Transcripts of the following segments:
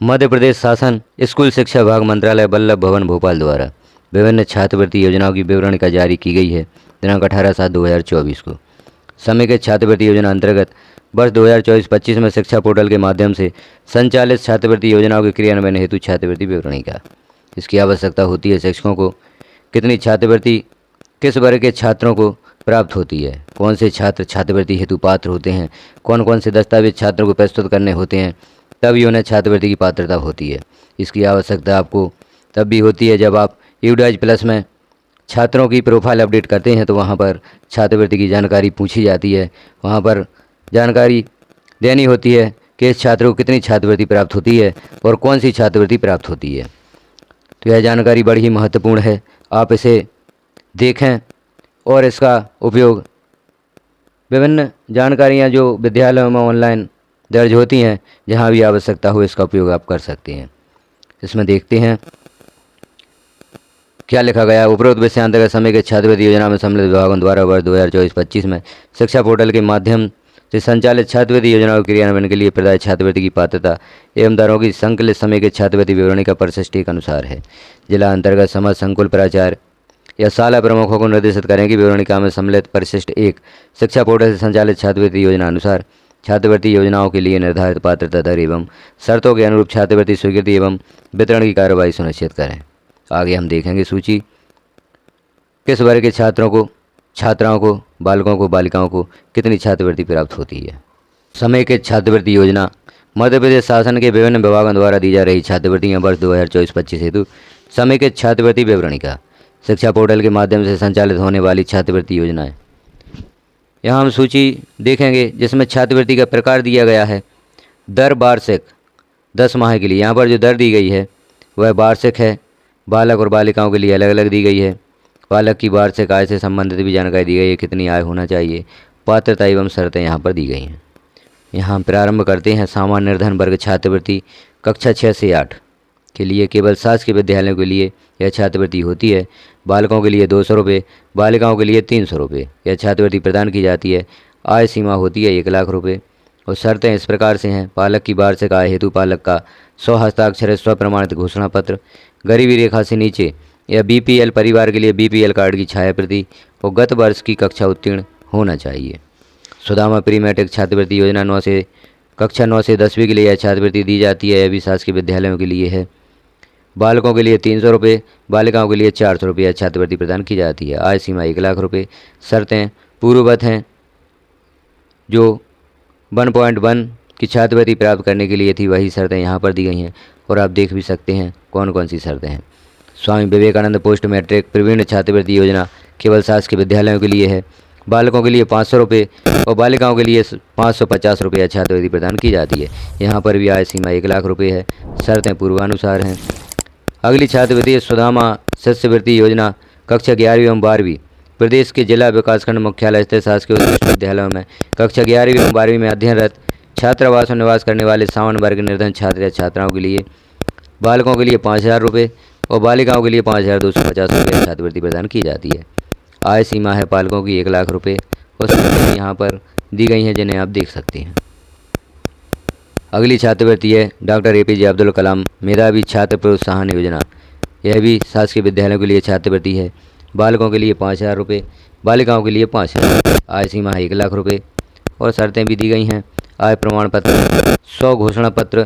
मध्य प्रदेश शासन स्कूल शिक्षा विभाग मंत्रालय वल्लभ भवन भोपाल द्वारा विभिन्न छात्रवृत्ति योजनाओं की विवरणिका जारी की गई है दिनांक 18/7/2024 को। समेकित छात्रवृत्ति योजना अंतर्गत वर्ष 2024-25 में शिक्षा पोर्टल के माध्यम से संचालित छात्रवृत्ति योजनाओं के क्रियान्वयन हेतु छात्रवृत्ति विवरणिका। इसकी आवश्यकता होती है शिक्षकों को कितनी छात्रवृत्ति किस वर्ग के छात्रों को प्राप्त होती है, कौन से छात्र छात्रवृत्ति हेतु पात्र होते हैं, कौन कौन से दस्तावेज छात्रों को प्रस्तुत करने होते हैं, तभी उन्हें छात्रवृत्ति की पात्रता होती है। इसकी आवश्यकता आपको तब भी होती है जब आप यूडाइज प्लस में छात्रों की प्रोफाइल अपडेट करते हैं तो वहाँ पर छात्रवृत्ति की जानकारी पूछी जाती है। वहाँ पर जानकारी देनी होती है कि इस छात्र को कितनी छात्रवृत्ति प्राप्त होती है और कौन सी छात्रवृत्ति प्राप्त होती है। तो यह जानकारी बड़ी ही महत्वपूर्ण है, आप इसे देखें और इसका उपयोग विभिन्न जानकारियाँ जो विद्यालयों में ऑनलाइन दर्ज होती हैं, जहाँ भी आवश्यकता हो इसका उपयोग आप कर सकते हैं। इसमें देखते हैं क्या लिखा गया है। उपरोक्त विषय अंतर्गत समेकित छात्रवृत्ति योजना में सम्मिलित विभागों द्वारा वर्ष 2024-25 में शिक्षा पोर्टल के माध्यम से संचालित छात्रवृत्ति योजनाओं के क्रियान्वयन के लिए प्रदायित छात्रवृत्ति की पात्रता एवं दरों की संकलित समेकित छात्रवृत्ति विवरणिका परिशिष्ट के अनुसार है। जिला अंतर्गत समाज संकुल प्राचार्य या शाला प्रमुखों को निर्देशित करें कि विवरणिका में सम्मिलित परिशिष्ट 1 शिक्षा पोर्टल से संचालित छात्रवृत्ति योजना अनुसार छात्रवृत्ति योजनाओं के लिए निर्धारित पात्रता दर एवं शर्तों के अनुरूप छात्रवृत्ति स्वीकृति एवं वितरण की कार्रवाई सुनिश्चित करें। आगे हम देखेंगे सूची किस वर्ग के छात्रों को, छात्राओं को, बालकों को, बालिकाओं को कितनी छात्रवृत्ति प्राप्त होती है। समेकित छात्रवृत्ति योजना मध्य प्रदेश शासन के विभिन्न विभागों द्वारा दी जा रही छात्रवृत्तियाँ वर्ष 2024-25 हेतु समेकित छात्रवृत्ति विवरणिका शिक्षा पोर्टल के माध्यम से संचालित होने वाली छात्रवृत्ति योजनाएं। यहाँ हम सूची देखेंगे जिसमें छात्रवृत्ति का प्रकार दिया गया है। दर वार्षिक 10 माह के लिए यहाँ पर जो दर दी गई है वह वार्षिक है। बालक और बालिकाओं के लिए अलग अलग दी गई है। बालक की वार्षिक आय से संबंधित भी जानकारी दी गई है, कितनी आय होना चाहिए, पात्रता एवं शर्तें यहाँ पर दी गई हैं। यहाँ हम प्रारंभ करते हैं सामान्य निर्धन वर्ग छात्रवृत्ति कक्षा 6 से 8 के लिए केवल शासकीय विद्यालयों के लिए यह छात्रवृत्ति होती है। बालकों के लिए 200 रुपये, बालिकाओं के लिए 300 रुपये यह छात्रवृत्ति प्रदान की जाती है। आय सीमा होती है 1 लाख रुपये और शर्तें इस प्रकार से हैं। पालक की वार्षिक आय हेतु पालक का 100 हस्ताक्षर स्वप्रमाणित घोषणा पत्र, गरीबी रेखा से नीचे या बीपीएल परिवार के लिए बीपीएल कार्ड की छायाप्रति और गत वर्ष की कक्षा उत्तीर्ण होना चाहिए। सुदामा प्री मैट्रिक छात्रवृत्ति योजना कक्षा 9 से 10वीं के लिए यह छात्रवृत्ति दी जाती है। यह भी शासकीय विद्यालयों के लिए है। बालकों के लिए 300 रुपये, बालिकाओं के लिए 400 रुपये छात्रवृत्ति प्रदान की जाती है। आय सीमा 1 लाख रुपये। शर्तें पूर्ववत हैं जो 1.1 की छात्रवृत्ति प्राप्त करने के लिए थी, वही शर्तें यहाँ पर दी गई हैं और आप देख भी सकते हैं कौन कौन सी शर्तें हैं। स्वामी विवेकानंद पोस्ट मैट्रिक प्रवीण छात्रवृत्ति योजना केवल शासकीय विद्यालयों के लिए है। बालकों के लिए 500 रुपये और बालिकाओं के लिए 550 रुपये छात्रवृत्ति प्रदान की जाती है। यहाँ पर भी आय सीमा 1 लाख रुपये है। शर्तें पूर्वानुसार हैं। अगली छात्रवृत्ति सुदामा शिष्यवृत्ति योजना कक्षा 11वीं एवं 12वीं प्रदेश के जिला विकासखंड मुख्यालय स्थित शासकीय उत्कृष्ट विद्यालयों में कक्षा 11वीं एवं 12वीं में अध्ययनरत छात्रावास में निवास करने वाले सामान्य वर्ग निर्धन छात्र या छात्राओं के लिए बालकों के लिए 5,000 रुपये और बालिकाओं के लिए 5,250 रुपये छात्रवृत्ति प्रदान की जाती है। आय सीमा है पालकों की 1 लाख रुपये और शर्तें यहाँ पर दी गई हैं जिन्हें आप देख सकते हैं। अगली छात्रवृत्ति है डॉक्टर APJ अब्दुल कलाम मेधावी छात्र प्रोत्साहन योजना। यह भी शासकीय विद्यालयों के लिए छात्रवृत्ति है। बालकों के लिए 5,000 रुपये, बालिकाओं के लिए 5,000। आय सीमा है 1 लाख रुपये और शर्तें भी दी गई हैं। आय प्रमाण पत्र, 100 घोषणा पत्र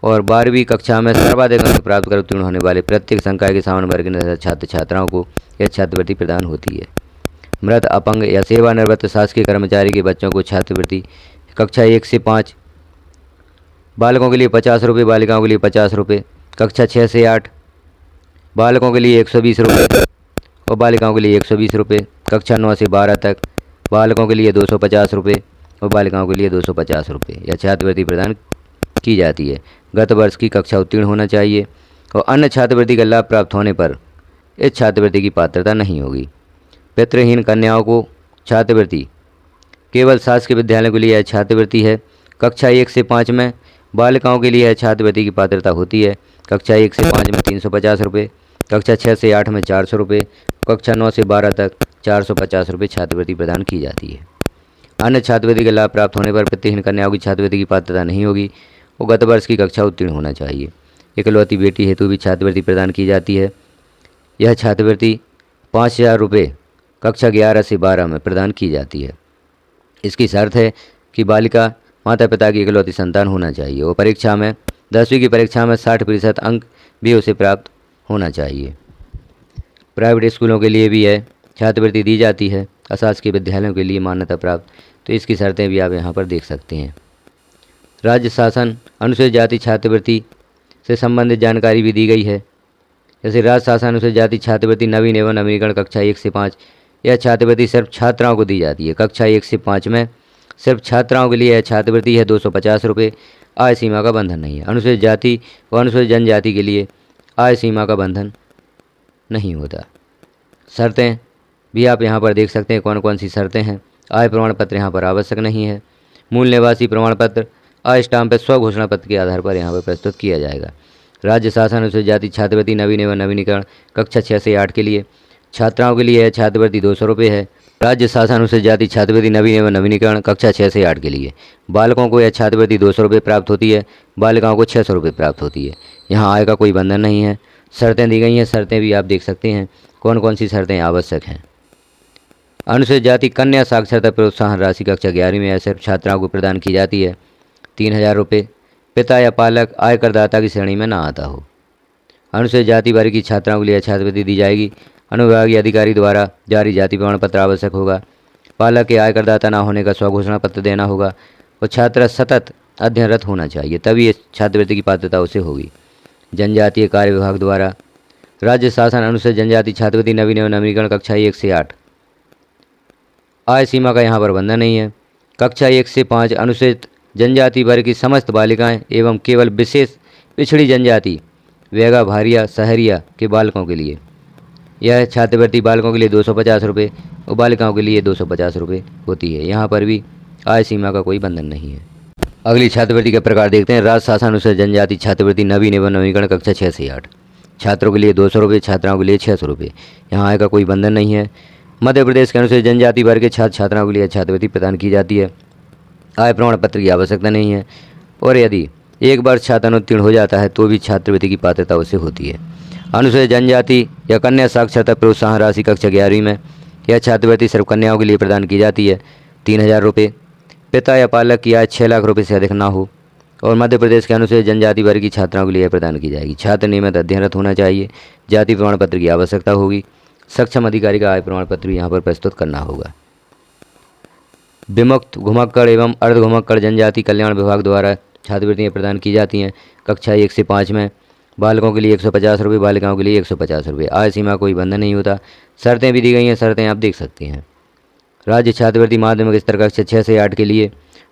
और 12वीं कक्षा में सर्वाधिक अंक प्राप्त कर उत्तीर्ण होने वाले प्रत्येक संकाय के सामान्य वर्ग के छात्र छात्राओं को यह छात्रवृत्ति प्रदान होती है। मृत, अपंग या सेवानिवृत्त शासकीय कर्मचारी के बच्चों को छात्रवृत्ति कक्षा 1 से 5 बालकों के लिए 50 रुपये, बालिकाओं के लिए 50 रुपये। कक्षा 6 से 8 बालकों के लिए 120 रुपये और बालिकाओं के लिए 120 रुपये। कक्षा 9 से 12 तक बालकों के लिए 250 रुपये और बालिकाओं के लिए 250 रुपये यह छात्रवृत्ति प्रदान की जाती है। गत वर्ष की कक्षा उत्तीर्ण होना चाहिए और अन्य छात्रवृत्ति का लाभ प्राप्त होने पर इस छात्रवृत्ति की पात्रता नहीं होगी। पितृहीन कन्याओं को छात्रवृत्ति केवल शासकीय विद्यालयों के लिए यह छात्रवृत्ति है। कक्षा 1 से 5 में बालिकाओं के लिए यह छात्रवृत्ति की पात्रता होती है। कक्षा 1 से 5 में 350 रुपये, कक्षा 6 से 8 में 400 रुपये, कक्षा 9 से 12 तक 450 रुपये छात्रवृत्ति प्रदान की जाती है। अन्य छात्रवृत्ति का लाभ प्राप्त होने पर पितृहीन कन्याओं की छात्रवृत्ति की पात्रता नहीं होगी वो गत वर्ष की कक्षा उत्तीर्ण होना चाहिए। इकलौती बेटी हेतु भी छात्रवृत्ति प्रदान की जाती है। यह छात्रवृत्ति 5,000 रुपये कक्षा 11 से 12 में प्रदान की जाती है। इसकी शर्त है कि बालिका माता पिता की इकलौती संतान होना चाहिए और परीक्षा में 10वीं की परीक्षा में 60% अंक भी उसे प्राप्त होना चाहिए। प्राइवेट स्कूलों के लिए भी यह छात्रवृत्ति दी जाती है, अशासकीय विद्यालयों के लिए मान्यता प्राप्त। तो इसकी शर्तें भी आप यहाँ पर देख सकते हैं। राज्य शासन अनुसूचित जाति छात्रवृत्ति से संबंधित जानकारी भी दी गई है। जैसे राज्य शासन अनुसूचित जाति छात्रवृत्ति नवीन एवं नवीनीकरण कक्षा 1 से 5, यह छात्रवृत्ति सिर्फ छात्राओं को दी जाती है। कक्षा 1 से 5 में सिर्फ छात्राओं के लिए यह छात्रवृत्ति है 250 रुपये। आय सीमा का बंधन नहीं है। अनुसूचित जाति व अनुसूचित जनजाति के लिए आय सीमा का बंधन नहीं होता। शर्तें भी आप यहाँ पर देख सकते हैं कौन कौन सी शर्तें हैं। आय प्रमाण पत्र यहाँ पर आवश्यक नहीं है। मूल निवासी प्रमाण पत्र आय स्टाम्प पे स्व घोषणा पत्र के आधार पर यहाँ पर प्रस्तुत किया जाएगा। राज्य शासन अनुसूचित जाति छात्रवृत्ति नवीन एवं नवीनीकरण कक्षा 6 से 8 के लिए छात्राओं के लिए यह छात्रवृत्ति 200 रुपये है। राज्य शासन अनुसूचित जाति छात्रवृत्ति नवीन एवं नवीनीकरण कक्षा 6 से 8 के लिए बालकों को यह छात्रवृत्ति 200 रुपये प्राप्त होती है, बालिकाओं को 600 रुपये प्राप्त होती है। यहाँ आय का कोई बंधन नहीं है। शर्तें दी गई हैं, शर्तें भी आप देख सकते हैं कौन कौन सी शर्तें आवश्यक हैं। अनुसूचित जाति कन्या साक्षरता प्रोत्साहन राशि कक्षा 11वीं में सिर्फ छात्राओं को प्रदान की जाती है 3,000 रुपये। पिता या पालक आयकरदाता की श्रेणी में ना आता हो। अनुसूचित जाति वर्ग की छात्राओं के लिए छात्रवृत्ति दी जाएगी। अनुविभागीय अधिकारी द्वारा जारी जाति प्रमाण पत्र आवश्यक होगा। पालक के आयकरदाता ना होने का स्वघोषणा पत्र देना होगा और छात्र सतत अध्ययनरत होना चाहिए, तभी ये छात्रवृत्ति की पात्रता उसे होगी। जनजातीय कार्य विभाग द्वारा राज्य शासन अनुसूचित जनजाति छात्रवृत्ति नवीन एवं नवीनीकरण कक्षा 1 से 8, आय सीमा का यहाँ पर बंधन नहीं है। कक्षा 1 से 5 अनुसूचित जनजाति वर्ग की समस्त बालिकाएं एवं केवल विशेष पिछड़ी जनजाति वेगा भारिया सहरिया के बालकों के लिए यह छात्रवृत्ति बालकों के लिए 250 रुपये और बालिकाओं के लिए 250 रुपये होती है। यहाँ पर भी आय सीमा का कोई बंधन नहीं है। अगली छात्रवृत्ति के प्रकार देखते हैं। राज्य शासन अनुसूचित जनजाति छात्रवृत्ति नवीन एवं नवीनीकरण कक्षा 6 से 8, छात्रों के लिए 200 रुपये, छात्राओं के लिए 600 रुपये। यहाँ आय का कोई बंधन नहीं है। मध्य प्रदेश के अनुसूचित जनजाति वर्ग के छात्र छात्राओं के लिए छात्रवृत्ति प्रदान की जाती है। आय प्रमाण पत्र की आवश्यकता नहीं है और यदि एक बार छात्र अनुत्तीर्ण हो जाता है तो भी छात्रवृत्ति की पात्रता उसे होती है। अनुसूचित जनजाति या कन्या साक्षरता प्रोत्साहन राशि कक्षा 11वीं में यह छात्रवृत्ति सिर्फ कन्याओं के लिए प्रदान की जाती है 3,000 रुपये। पिता या पालक की आय 6 लाख रुपये से अधिक ना हो और मध्य प्रदेश के अनुसूचित जनजाति वर्ग की छात्राओं के लिए प्रदान की जाएगी। छात्र नियमित अध्ययनरत होना चाहिए। जाति प्रमाण पत्र की आवश्यकता होगी। सक्षम अधिकारी का आय प्रमाण पत्र भी यहाँ पर प्रस्तुत करना होगा। विमुक्त घुमक्कड़ एवं अर्ध घुमक्कड़ जनजाति कल्याण विभाग द्वारा छात्रवृत्तियाँ प्रदान की जाती हैं। कक्षा 1 से 5 में बालकों के लिए 150 रुपये, बालिकाओं के लिए 150 रुपये। आय सीमा कोई बंधन नहीं होता। शर्तें भी दी गई हैं, शर्तें आप देख सकते हैं। राज्य छात्रवृत्ति माध्यमिक स्तर कक्षा 6 से 8 के लिए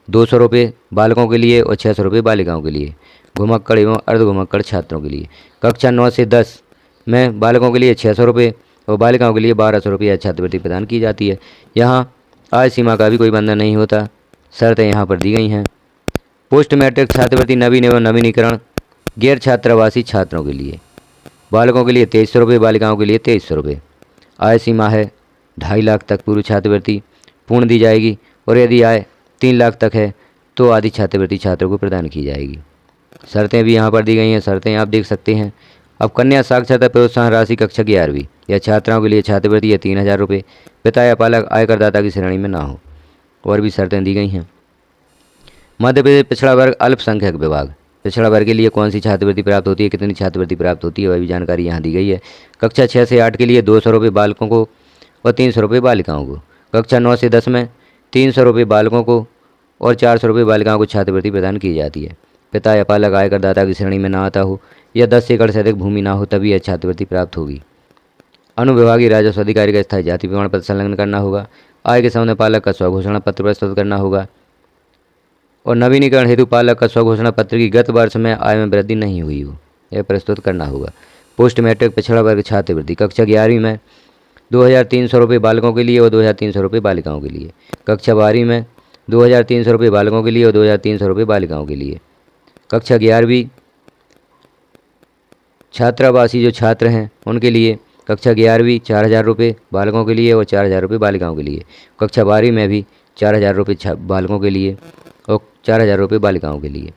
200 रुपये बालकों के लिए और 600 रुपये बालिकाओं के लिए, घुमक्कड़ एवं अर्ध घुमक्कड़ छात्रों के लिए। कक्षा 9 से 10 में बालकों के लिए 600 रुपये और बालिकाओं के लिए 1200 रुपये छात्रवृत्ति प्रदान की जाती है। यहाँ आय सीमा का भी कोई बंधन नहीं होता। शर्तें यहाँ पर दी गई हैं। पोस्ट मैट्रिक छात्रवृत्ति नवीन एवं नवीनीकरण गैर छात्रावासी छात्रों के लिए बालकों के लिए 2300 रुपये, बालिकाओं के लिए 2300 रुपये। आय सीमा है 2.5 लाख तक पूर्व छात्रवृत्ति पूर्ण दी जाएगी और यदि आय 3 लाख तक है तो आधी छात्रवृत्ति छात्रों को प्रदान की जाएगी। शर्तें भी यहाँ पर दी गई हैं, शर्तें आप देख सकते हैं। अब कन्या साक्षरता प्रोत्साहन राशि कक्षा 11वीं या छात्राओं के लिए छात्रवृत्ति है 3,000 रुपये। पिता या पालक आयकरदाता की श्रेणी में ना हो और भी शर्तें दी गई हैं। मध्य प्रदेश पिछड़ा वर्ग अल्पसंख्यक विभाग पिछड़ा वर्ग के लिए कौन सी छात्रवृत्ति प्राप्त होती है, कितनी छात्रवृत्ति प्राप्त होती है, वह भी जानकारी यहाँ दी गई है। कक्षा 6 से 8 के लिए 200 रुपये बालकों को और 300 रुपये बालिकाओं को। कक्षा 9 से 10 में 300 रुपये बालकों को और 400 रुपये बालिकाओं को छात्रवृत्ति प्रदान की जाती है। पिता या पालक आयकरदाता की श्रेणी में ना आता हो या 10 एकड़ से अधिक भूमि ना हो तभी यह छात्रवृत्ति प्राप्त होगी। अनुविभागीय राजस्व अधिकारी का स्थायी जाति प्रमाण पत्र संलग्न करना होगा। आय के संबंध में पालक का स्वघोषणा पत्र प्रस्तुत करना होगा और नवीनीकरण हेतु पालक का स्वघोषणा पत्र की गत वर्ष में आय में वृद्धि नहीं हुई हो यह प्रस्तुत करना होगा। पोस्ट मैट्रिक पिछड़ा वर्ग छात्रवृत्ति कक्षा 11वीं में 2,300 रुपये बालकों के लिए और 2,300 रुपये बालिकाओं के लिए। कक्षा 12वीं में 2,300 रुपये बालकों के लिए और 2,300 रुपये बालिकाओं के लिए। कक्षा 11वीं छात्रावासी जो छात्र हैं उनके लिए कक्षा 11वीं 4,000 रुपये बालकों के लिए और 4,000 रुपये बालिकाओं के लिए। कक्षा 12वीं में भी 4,000 रुपये बालकों के लिए और 4,000 रुपये बालिकाओं के लिए।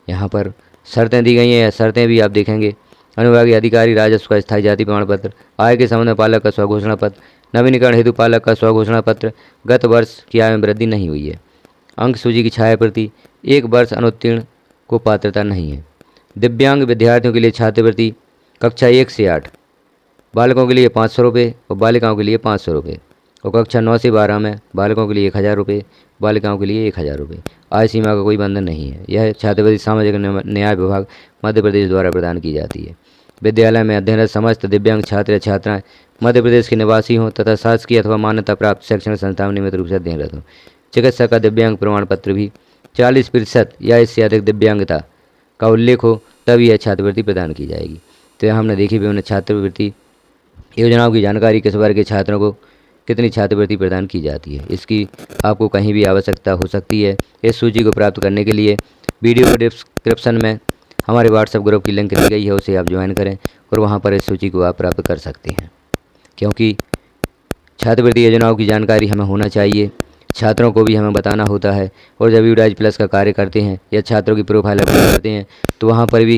यहाँ पर शर्तें दी गई हैं, या शर्तें भी आप देखेंगे। अनुविभागीय अधिकारी राजस्व का स्थायी जाति प्रमाण पत्र, आय के संबंध में पालक का स्वघोषणा पत्र, नवीनीकरण हेतु पालक का स्वघोषणा पत्र, गत वर्ष की आय में वृद्धि नहीं हुई है, अंक सूची की छाया प्रति, 1 वर्ष अनुत्तीर्ण को पात्रता नहीं है। दिव्यांग विद्यार्थियों के लिए छात्रवृत्ति कक्षा 1 से 8 बालकों के लिए 500 रुपये और बालिकाओं के लिए 500 रुपये, और कक्षा 9 से 12 में बालकों के लिए 1000 रुपये, बालिकाओं के लिए 1000 रुपये। आय सीमा का कोई बंधन नहीं है। यह छात्रवृत्ति सामाजिक न्याय विभाग मध्य प्रदेश द्वारा प्रदान की जाती है। विद्यालय में अध्ययनरत समस्त दिव्यांग छात्र या छात्राएं मध्य प्रदेश के निवासी हों तथा शासकीय अथवा मान्यता प्राप्त शैक्षणिक संस्थान में नियमित रूप से अध्ययनरत हों। चिकित्सक का दिव्यांग प्रमाण पत्र भी 40% या इससे अधिक दिव्यांगता का उल्लेख हो तब यह छात्रवृत्ति प्रदान की जाएगी। तो यहाँ हमने देखी विभिन्न छात्रवृत्ति योजनाओं की जानकारी, किस वर्ग के छात्रों को कितनी छात्रवृत्ति प्रदान की जाती है, इसकी आपको कहीं भी आवश्यकता हो सकती है। इस सूची को प्राप्त करने के लिए वीडियो के डिस्क्रिप्शन में हमारे व्हाट्सएप ग्रुप की लिंक दी गई है, उसे आप ज्वाइन करें और वहाँ पर इस सूची को आप प्राप्त कर सकते हैं। क्योंकि छात्रवृत्ति योजनाओं की जानकारी हमें होना चाहिए, छात्रों को भी हमें बताना होता है। और जब यूडाइज प्लस का कार्य करते हैं या छात्रों की प्रोफाइल अपलोड करते हैं तो वहाँ पर भी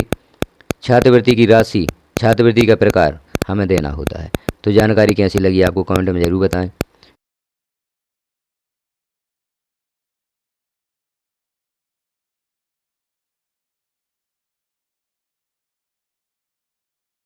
छात्रवृत्ति की राशि, छात्रवृत्ति का प्रकार हमें देना होता है। तो जानकारी कैसी लगी आपको कमेंट में ज़रूर बताएं।